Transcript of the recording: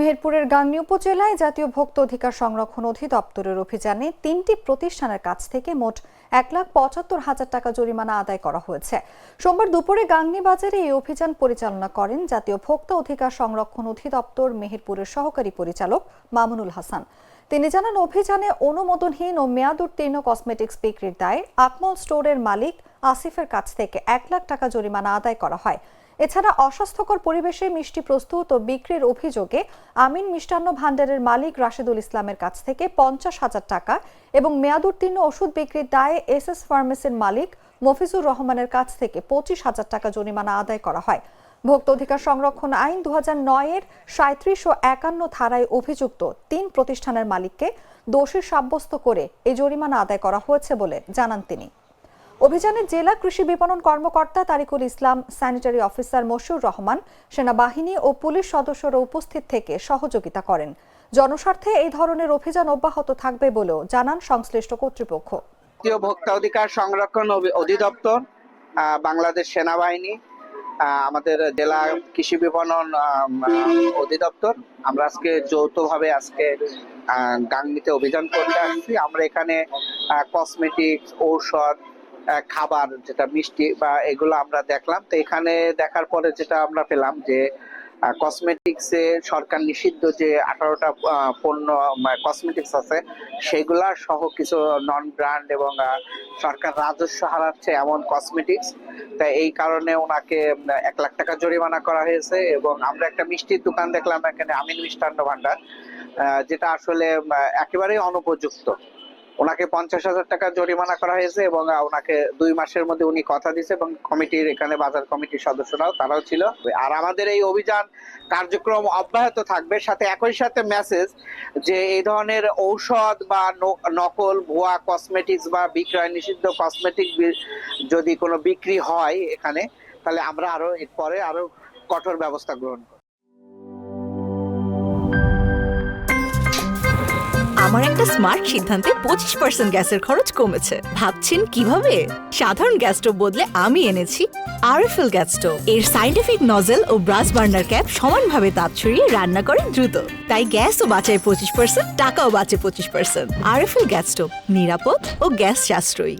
মেহেরপুরের গাংনী উপজেলায় জাতীয় ভোক্তা অধিকার সংরক্ষণ অধিদপ্তরের অভিযানে ৩টি প্রতিষ্ঠানের কাছ থেকে মোট ১,৭৫,০০০ টাকা জরিমানা আদায় করা হয়েছে। সোমবার দুপুরে গাংনী বাজারে এই অভিযান পরিচালনা করেন জাতীয় ভোক্তা অধিকার সংরক্ষণ অধিদপ্তর মেহেরপুরের সহকারী পরিচালক মামুনুল হাসান। তিনি জানান, অভিযানে অনুমোদনহীন ও মেয়াদোত্তীর্ণ কসমেটিক্স বিক্রির দায়ে আকমল স্টোরের মালিক আসিফের কাছ থেকে ১ লাখ টাকা জরিমানা আদায় করা হয়। এছাড়া অস্বাস্থ্যকর পরিবেশে মিষ্টি প্রস্তুত ও বিক্রির অভিযোগে আমিন মিষ্টান্ন ভান্ডারের মালিক রাশেদুল ইসলামের কাছ থেকে ৫০,০০০ টাকা এবং মেয়াদোত্তীর্ণ ওষুধ বিক্রির দায়ে এসএস ফার্মেসির মালিক মফিজুর রহমানের কাছ থেকে ২৫,০০০ টাকা জরিমানা আদায় করা হয়। ভোক্তা অধিকার সংরক্ষণ আইন ২০০৯-এর ৩৭ ও ৫১ ধারায় অভিযুক্ত ৩ প্রতিষ্ঠানের মালিককে দোষী সাব্যস্ত করে এই জরিমানা আদায় করা হয়েছে বলে জানান তিনি। অভিযানে জেলা কৃষি বিপণন কর্মকর্তা তারিকুল ইসলাম, স্যানিটারি অফিসার মশিউর রহমান, সেনাবাহিনী ও পুলিশ সদস্যরা উপস্থিত থেকে সহযোগিতা করেন। জনস্বার্থে এই ধরনের অভিযান অব্যাহত থাকবে বলেও জানান সংশ্লিষ্ট কর্তৃপক্ষ। জাতীয় ভোক্তা অধিকার সংরক্ষণ অধিদপ্তর, বাংলাদেশ সেনাবাহিনী, আমাদের জেলা কৃষি বিপণন অধিদপ্তর, আমরা আজকে যৌথভাবে গাংনীতে অভিযান করতে আসছি। আমরা এখানে কসমেটিক্স, ঔষধ, খাবার, যেটা মিষ্টি বা এগুলো আমরা দেখলাম। তো এখানে দেখার পরে যেটা আমরা পেলাম যে কসমেটিক্সে সরকার নিষিদ্ধ যে 18টা পণ্য কসমেটিক্স আছে, সেগুলা সহ কিছু নন ব্র্যান্ড এবং সরকার রাজস্ব হারাচ্ছে এমন কসমেটিক্স। তাই এই কারণে ওনাকে 1 লাখ টাকা জরিমানা করা হয়েছে। এবং আমরা একটা মিষ্টির দোকান দেখলাম এখানে, আমিন মিষ্টান্ন ভান্ডার, যেটা আসলে একেবারেই অনুপযুক্ত। ওনাকে ৫০,০০০ টাকা জরিমানা করা হয়েছে এবং ওনাকে 2 মাসের মধ্যে উনি কথা দিয়েছে এবং কমিটির, এখানে বাজার কমিটির সদস্যরাও তারাও ছিল। আর আমাদের এই অভিযান কার্যক্রম অব্যাহত থাকবে। একই সাথে মেসেজ যে এই ধরনের ঔষধ বা নকল ভুয়া কসমেটিক্স বা বিক্রয় নিষিদ্ধ কসমেটিক যদি কোনো বিক্রি হয় এখানে, তাহলে আমরা এরপরে আরো কঠোর ব্যবস্থা গ্রহণ করব। আমার একটা স্মার্ট সিদ্ধান্তে 25% গ্যাসের খরচ কমেছে। ভাবছেন কিভাবে? সাধারণ গ্যাস স্টোভ বদলে আমি এনেছি আরএফএল গ্যাস স্টোভ। এর সাইন্টিফিক নজল ও ব্রাস বার্নার ক্যাপ সমানভাবে তাপ ছড়িয়ে রান্না করে দ্রুত। তাই গ্যাসও বাঁচায় 25%, টাকাও বাঁচে 25%। আরএফএল গ্যাস স্টোভ, নিরাপদ ও গ্যাস সাশ্রয়ী।